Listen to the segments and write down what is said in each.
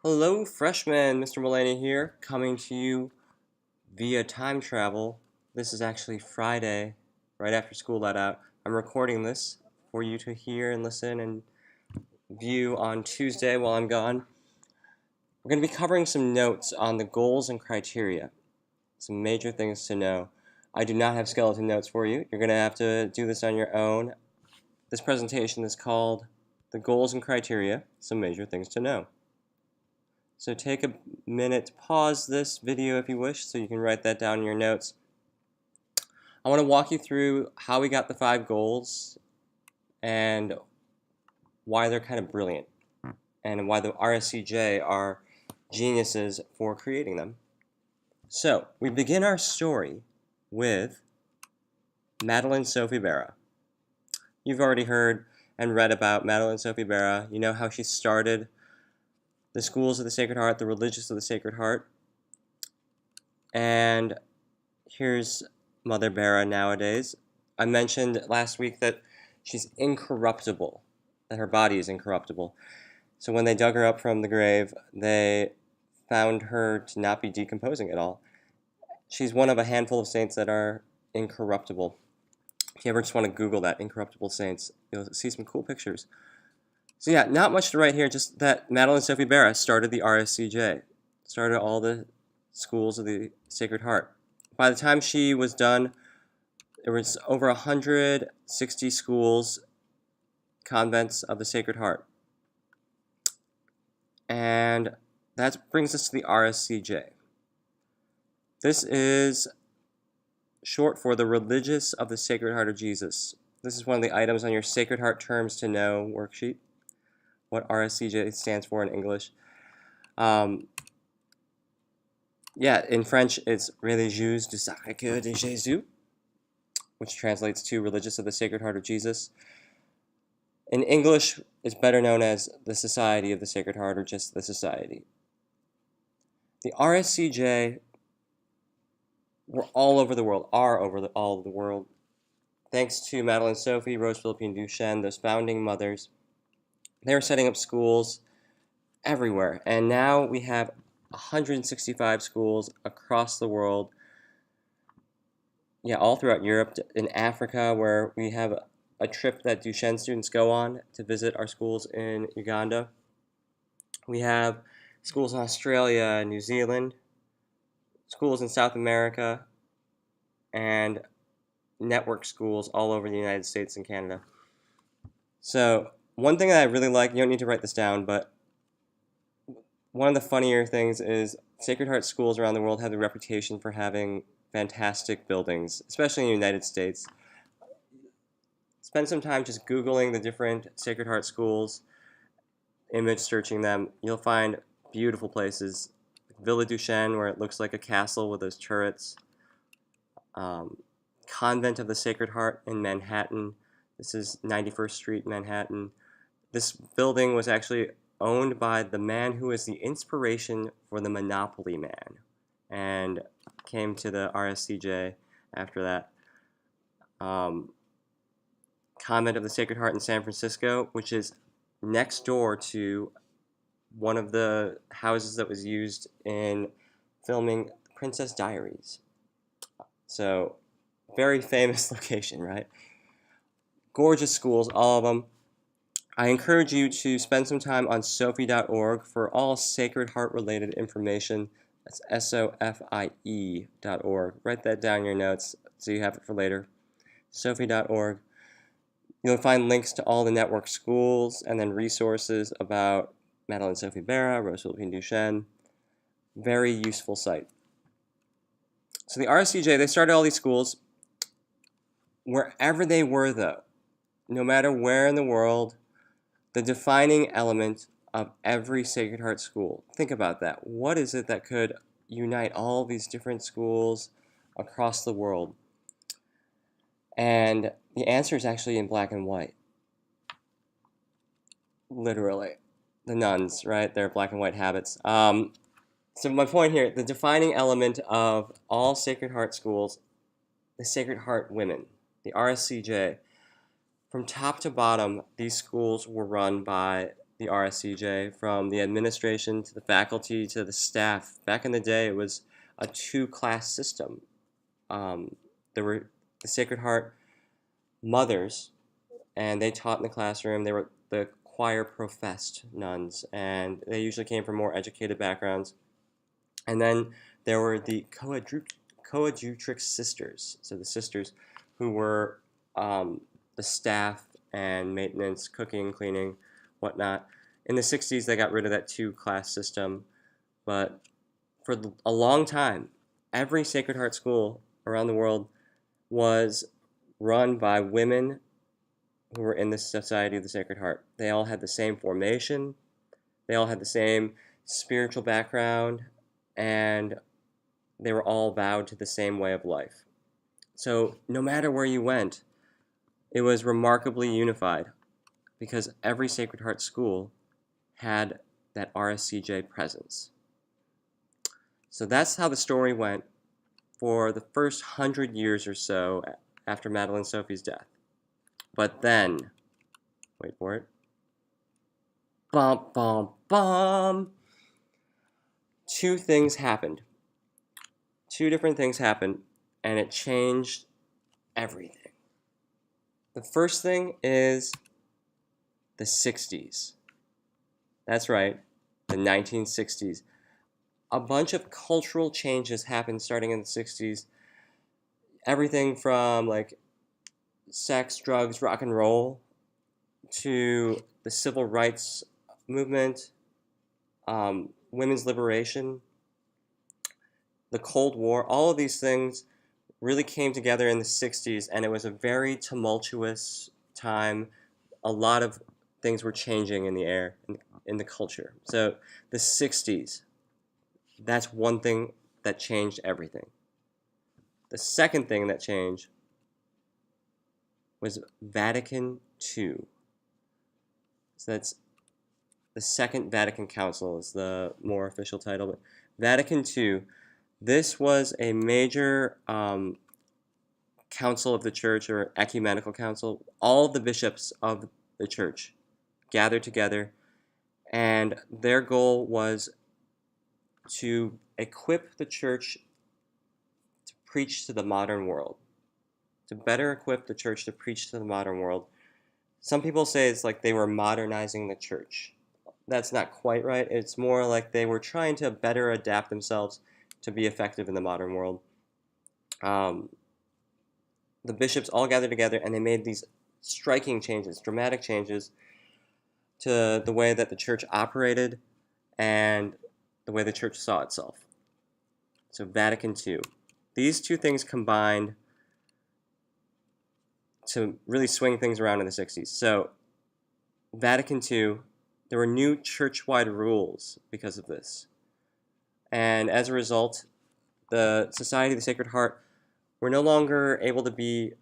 Hello, freshmen. Mr. Mulaney here, coming to you via time travel. This is actually Friday, right after school let out. I'm recording this for you to hear and listen and view on Tuesday while I'm gone. We're going to be covering some notes on the goals and criteria, some major things to know. I do not have skeleton notes for you. You're going to have to do this on your own. This presentation is called The Goals and Criteria, Some Major Things to Know. So take a minute to pause this video if you wish so you can write that down in your notes. I want to walk you through how we got the 5 goals and why they're kind of brilliant and why the RSCJ are geniuses for creating them. So we begin our story with Madeleine Sophie Berra. You've already heard and read about Madeleine Sophie Berra. You know how she started the Schools of the Sacred Heart, the Religious of the Sacred Heart. And here's Mother Berra nowadays. I mentioned last week that she's incorruptible, that her body is incorruptible. So when they dug her up from the grave, they found her to not be decomposing at all. She's one of a handful of saints that are incorruptible. If you ever just want to Google that, incorruptible saints, you'll see some cool pictures. So yeah, not much to write here, just that Madeleine Sophie Berra started the RSCJ, started all the Schools of the Sacred Heart. By the time she was done, there was over 160 schools, convents of the Sacred Heart. And that brings us to the RSCJ. This is short for the Religious of the Sacred Heart of Jesus. This is one of the items on your Sacred Heart Terms to Know worksheet, what RSCJ stands for in English. Yeah, in French, it's Religieux du Sacré-Cœur de Jésus, which translates to Religious of the Sacred Heart of Jesus. In English, it's better known as the Society of the Sacred Heart or just the Society. The RSCJ were all over the world, all over the world, thanks to Madeleine Sophie, Rose Philippine Duchesne, those founding mothers. They were setting up schools everywhere, and now we have 165 schools across the world. Yeah, all throughout Europe, in Africa, where we have a trip that Duchesne students go on to visit our schools in Uganda. We have schools in Australia, New Zealand, schools in South America, and network schools all over the United States and Canada. So one thing that I really like, you don't need to write this down, but one of the funnier things is Sacred Heart schools around the world have the reputation for having fantastic buildings, especially in the United States. Spend some time just Googling the different Sacred Heart schools, image searching them. You'll find beautiful places. Villa Duchesne, where it looks like a castle with those turrets. Convent of the Sacred Heart in Manhattan. This is 91st Street, Manhattan. This building was actually owned by the man who was the inspiration for the Monopoly Man, and came to the RSCJ after that. Convent of the Sacred Heart in San Francisco, which is next door to one of the houses that was used in filming Princess Diaries. So, very famous location, right? Gorgeous schools, all of them. I encourage you to spend some time on sophie.org for all Sacred Heart related information. That's SOFIE.org. Write that down in your notes so you have it for later. Sophie.org. You'll find links to all the network schools and then resources about Madeleine Sophie Berra, Rose Philippine Duchesne. Very useful site. So the RSCJ, they started all these schools. Wherever they were, though, no matter where in the world, the defining element of every Sacred Heart school, think about that. What is it that could unite all these different schools across the world? And the answer is actually in black and white. Literally. The nuns, right? Their black and white habits. So my point here, the defining element of all Sacred Heart schools, the Sacred Heart women, the RSCJ, from top to bottom, these schools were run by the RSCJ, from the administration to the faculty to the staff. Back in the day, it was a two-class system. There were the Sacred Heart mothers, and they taught in the classroom. They were the choir professed nuns, and they usually came from more educated backgrounds. And then there were the coadjutrix sisters, so the sisters who were the staff and maintenance, cooking, cleaning, whatnot. In the 60s, they got rid of that two-class system, but for a long time, every Sacred Heart school around the world was run by women who were in the Society of the Sacred Heart. They all had the same formation, they all had the same spiritual background, and they were all vowed to the same way of life. So no matter where you went, it was remarkably unified because every Sacred Heart school had that RSCJ presence. So that's how the story went for the first 100 years or so after Madeline Sophie's death. But then, wait for it, bum, bum, bum, two things happened. Two different things happened, and it changed everything. The first thing is the 60s. That's right, the 1960s. A bunch of cultural changes happened starting in the 60s. Everything from like sex, drugs, rock and roll, to the civil rights movement, women's liberation, the Cold War. All of these things really came together in the 60s, and it was a very tumultuous time. A lot of things were changing in the air, in the culture. So the 60s, that's one thing that changed everything. The second thing that changed was Vatican II. So that's the Second Vatican Council is the more official title. But Vatican II, this was a major council of the church, or ecumenical council. All of the bishops of the church gathered together, and their goal was to equip the church to preach to the modern world, to better equip the church to preach to the modern world. Some people say it's like they were modernizing the church. That's not quite right. It's more like they were trying to better adapt themselves to be effective in the modern world. The bishops all gathered together, and they made these striking changes, dramatic changes to the way that the church operated and the way the church saw itself. So Vatican II. These two things combined to really swing things around in the 60s. So Vatican II, there were new church-wide rules because of this. And as a result, the Society of the Sacred Heart were no longer able to be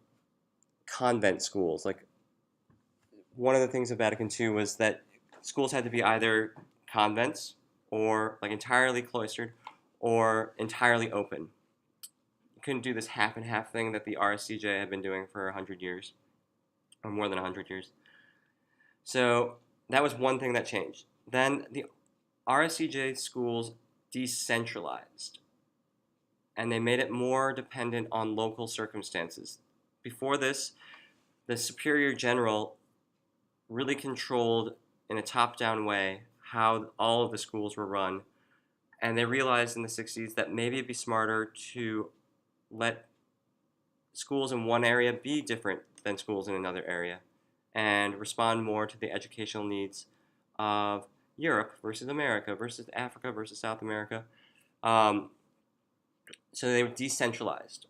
convent schools. Like, one of the things of Vatican II was that schools had to be either convents or like entirely cloistered or entirely open. You couldn't do this half and half thing that the RSCJ had been doing for 100 years, or more than 100 years. So that was one thing that changed. Then the RSCJ schools decentralized, and they made it more dependent on local circumstances. Before this, the Superior General really controlled in a top-down way how all of the schools were run, and they realized in the 60s that maybe it'd be smarter to let schools in one area be different than schools in another area and respond more to the educational needs of Europe versus America versus Africa versus South America. So they were decentralized.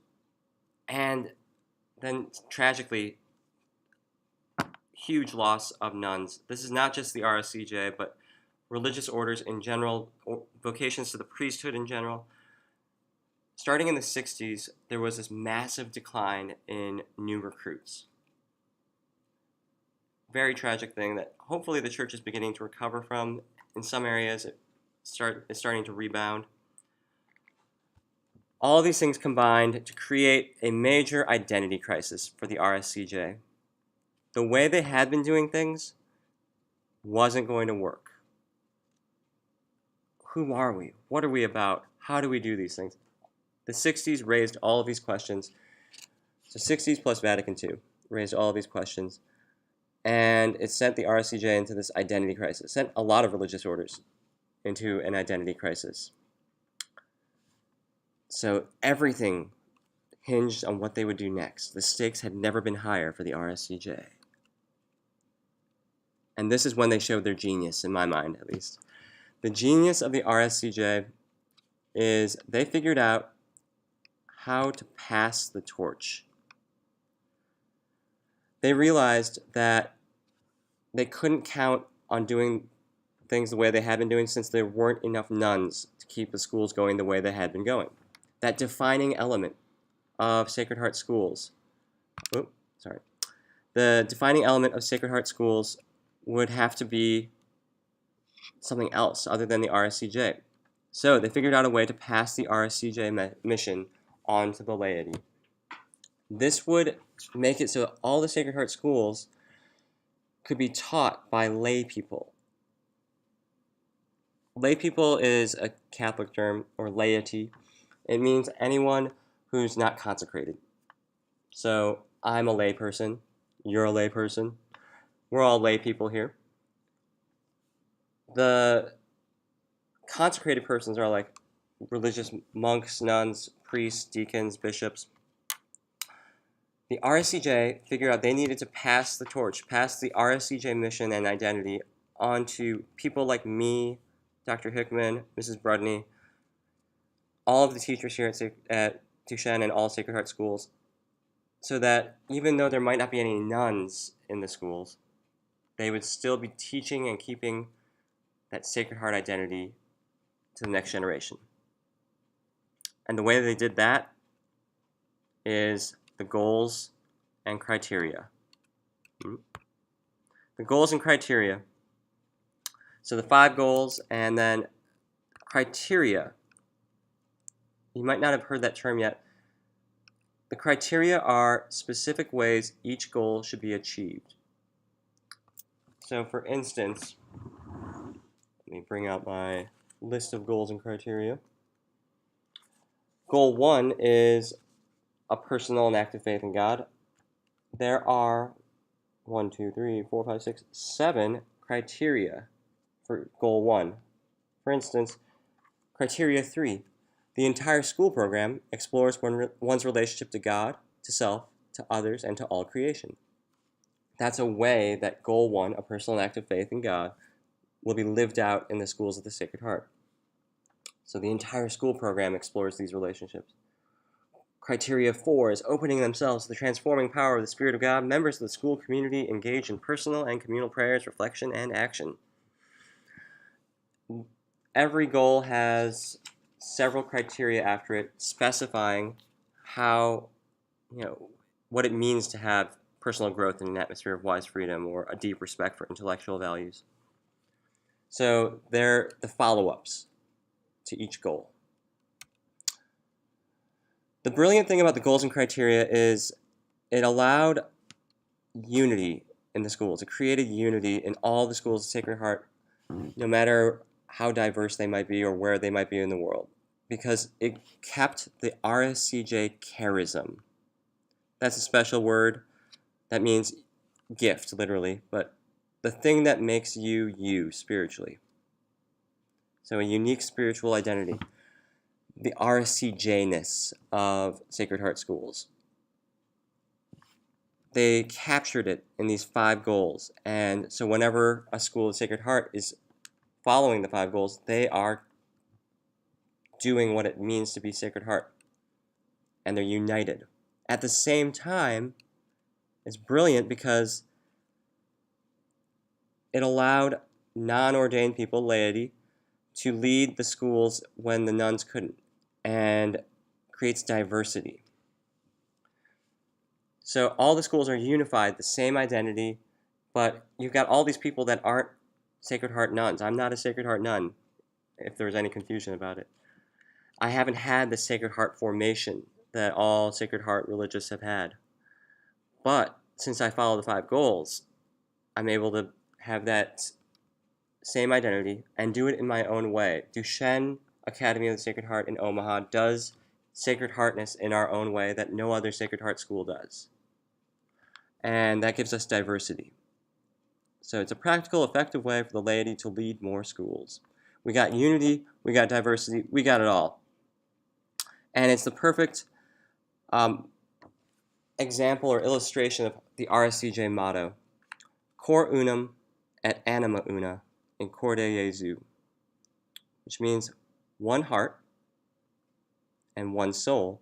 And then, tragically, huge loss of nuns. This is not just the RSCJ, but religious orders in general, vocations to the priesthood in general. Starting in the 60s, there was this massive decline in new recruits. Very tragic thing that hopefully the church is beginning to recover from. In some areas, it's starting to rebound. All of these things combined to create a major identity crisis for the RSCJ. The way they had been doing things wasn't going to work. Who are we? What are we about? How do we do these things? The 60s raised all of these questions. So 60s plus Vatican II raised all of these questions. And it sent the RSCJ into this identity crisis. It sent a lot of religious orders into an identity crisis. So everything hinged on what they would do next. The stakes had never been higher for the RSCJ. And this is when they showed their genius, in my mind at least. The genius of the RSCJ is they figured out how to pass the torch. They realized that they couldn't count on doing things the way they had been doing since there weren't enough nuns to keep the schools going the way they had been going. That defining element of Sacred Heart schools, the defining element of Sacred Heart schools would have to be something else other than the RSCJ. So they figured out a way to pass the RSCJ mission on to the laity. This would make it so that all the Sacred Heart schools could be taught by lay people. Lay people is a Catholic term, or laity. It means anyone who's not consecrated. So I'm a lay person, you're a lay person, we're all lay people here. The consecrated persons are like religious monks, nuns, priests, deacons, bishops. The RSCJ figured out they needed to pass the torch, pass the RSCJ mission and identity on to people like me, Dr. Hickman, Mrs. Brudney, all of the teachers here at Duchesne and all Sacred Heart schools, so that even though there might not be any nuns in the schools, they would still be teaching and keeping that Sacred Heart identity to the next generation. And the way they did that is the goals and criteria. The goals and criteria. So the 5 goals and then criteria. You might not have heard that term yet. The criteria are specific ways each goal should be achieved. So for instance, let me bring out my list of goals and criteria. Goal 1 is a personal and active faith in God. There are 7 criteria for goal 1. For instance, criteria 3. The entire school program explores one's relationship to God, to self, to others, and to all creation. That's a way that goal 1, a personal and active faith in God, will be lived out in the schools of the Sacred Heart. So the entire school program explores these relationships. Criteria 4 is opening themselves to the transforming power of the Spirit of God. Members of the school community engage in personal and communal prayers, reflection, and action. Every goal has several criteria after it specifying how, what it means to have personal growth in an atmosphere of wise freedom or a deep respect for intellectual values. So they're the follow-ups to each goal. The brilliant thing about the goals and criteria is it allowed unity in the schools. It created unity in all the schools of Sacred Heart, no matter how diverse they might be or where they might be in the world, because it kept the RSCJ charism. That's a special word. That means gift, literally, but the thing that makes you, you spiritually. So a unique spiritual identity. The RSCJ-ness of Sacred Heart schools. They captured it in these 5 goals, and so whenever a school of Sacred Heart is following the 5 goals, they are doing what it means to be Sacred Heart, and they're united. At the same time, it's brilliant because it allowed non-ordained people, laity, to lead the schools when the nuns couldn't, and creates diversity. So all the schools are unified, the same identity, but you've got all these people that aren't Sacred Heart nuns. I'm not a Sacred Heart nun, if there was any confusion about it. I haven't had the Sacred Heart formation that all Sacred Heart religious have had. But since I follow the 5 goals, I'm able to have that same identity, and do it in my own way. Duchenne Academy of the Sacred Heart in Omaha does Sacred Heartness in our own way that no other Sacred Heart school does. And that gives us diversity. So it's a practical, effective way for the laity to lead more schools. We got unity, we got diversity, we got it all. And it's the perfect example or illustration of the RSCJ motto, Cor unum et anima una in corde Jesu, which means one heart and one soul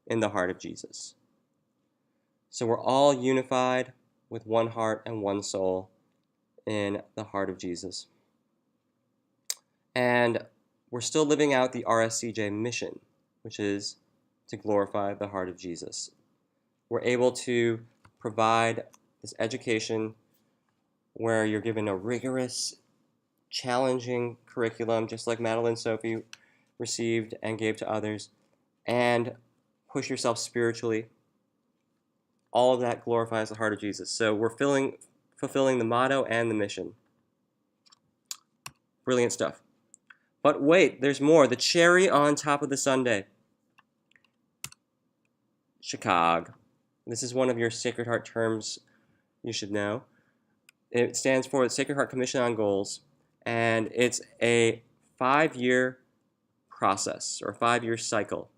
in the heart of Jesus. So we're all unified with one heart and one soul in the heart of Jesus. And we're still living out the RSCJ mission, which is to glorify the heart of Jesus. We're able to provide this education where you're given a rigorous, challenging curriculum, just like Madeline Sophie received and gave to others, and push yourself spiritually. All of that glorifies the heart of Jesus. So we're fulfilling the motto and the mission. Brilliant stuff. But wait, there's more. The cherry on top of the sundae. Chicago. This is one of your Sacred Heart terms you should know. It stands for the Sacred Heart Commission on Goals, and it's a 5-year process or 5-year cycle.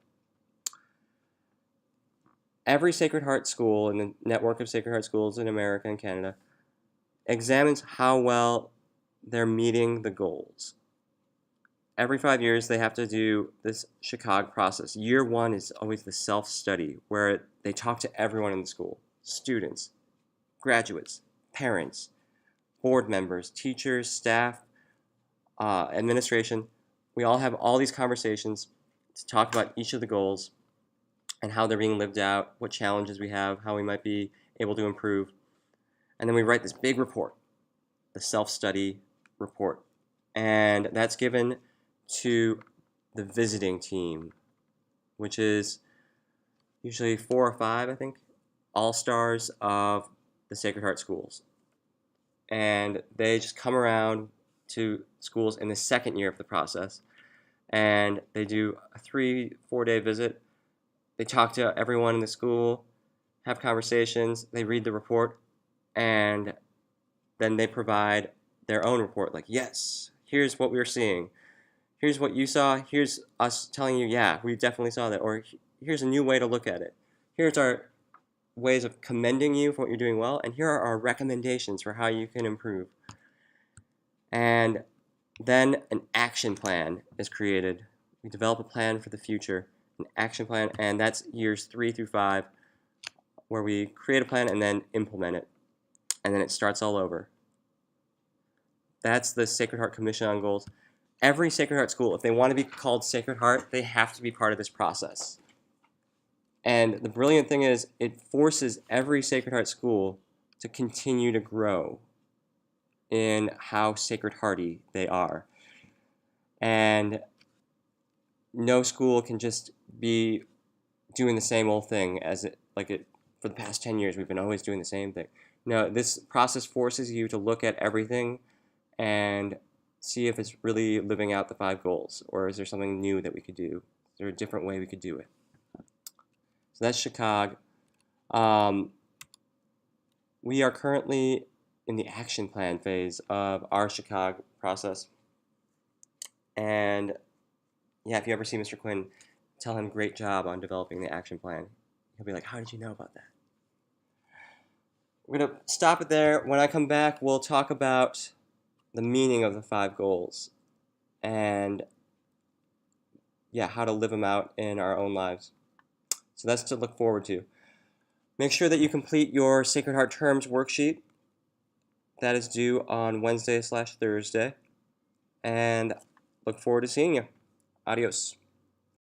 Every Sacred Heart school in the network of Sacred Heart schools in America and Canada examines how well they're meeting the goals. Every 5 years, they have to do this Chicago process. Year 1 is always the self-study, where they talk to everyone in the school, students, graduates, parents, board members, teachers, staff, administration. We all have all these conversations to talk about each of the goals and how they're being lived out, what challenges we have, how we might be able to improve. And then we write this big report, the self-study report. And that's given to the visiting team, which is usually 4 or 5, I think, all-stars of the Sacred Heart schools. And they just come around to schools in the second year of the process, and they do a 3-4 day visit. They talk to everyone in the school, have conversations, they read the report, and then they provide their own report, like, yes, here's what we're seeing. Here's what you saw. Here's us telling you, yeah, we definitely saw that. Or here's a new way to look at it. Here's our ways of commending you for what you're doing well, and here are our recommendations for how you can improve. And then an action plan is created. We develop a plan for the future, an action plan, and that's years 3 through 5, where we create a plan and then implement it. And then it starts all over. That's the Sacred Heart Commission on Goals. Every Sacred Heart school, if they want to be called Sacred Heart, they have to be part of this process. And the brilliant thing is, it forces every Sacred Heart school to continue to grow in how Sacred Hearty they are. And no school can just be doing the same old thing for the past 10 years. We've been always doing the same thing. No, this process forces you to look at everything and see if it's really living out the 5 goals, or is there something new that we could do? Is there a different way we could do it? So that's Chicago. We are currently in the action plan phase of our Chicago process. And yeah, if you ever see Mr. Quinn, tell him great job on developing the action plan. He'll be like, how did you know about that? We're going to stop it there. When I come back, we'll talk about the meaning of the 5 goals and yeah, how to live them out in our own lives. So that's to look forward to. Make sure that you complete your Sacred Heart Terms worksheet. That is due on Wednesday/Thursday. And look forward to seeing you. Adios.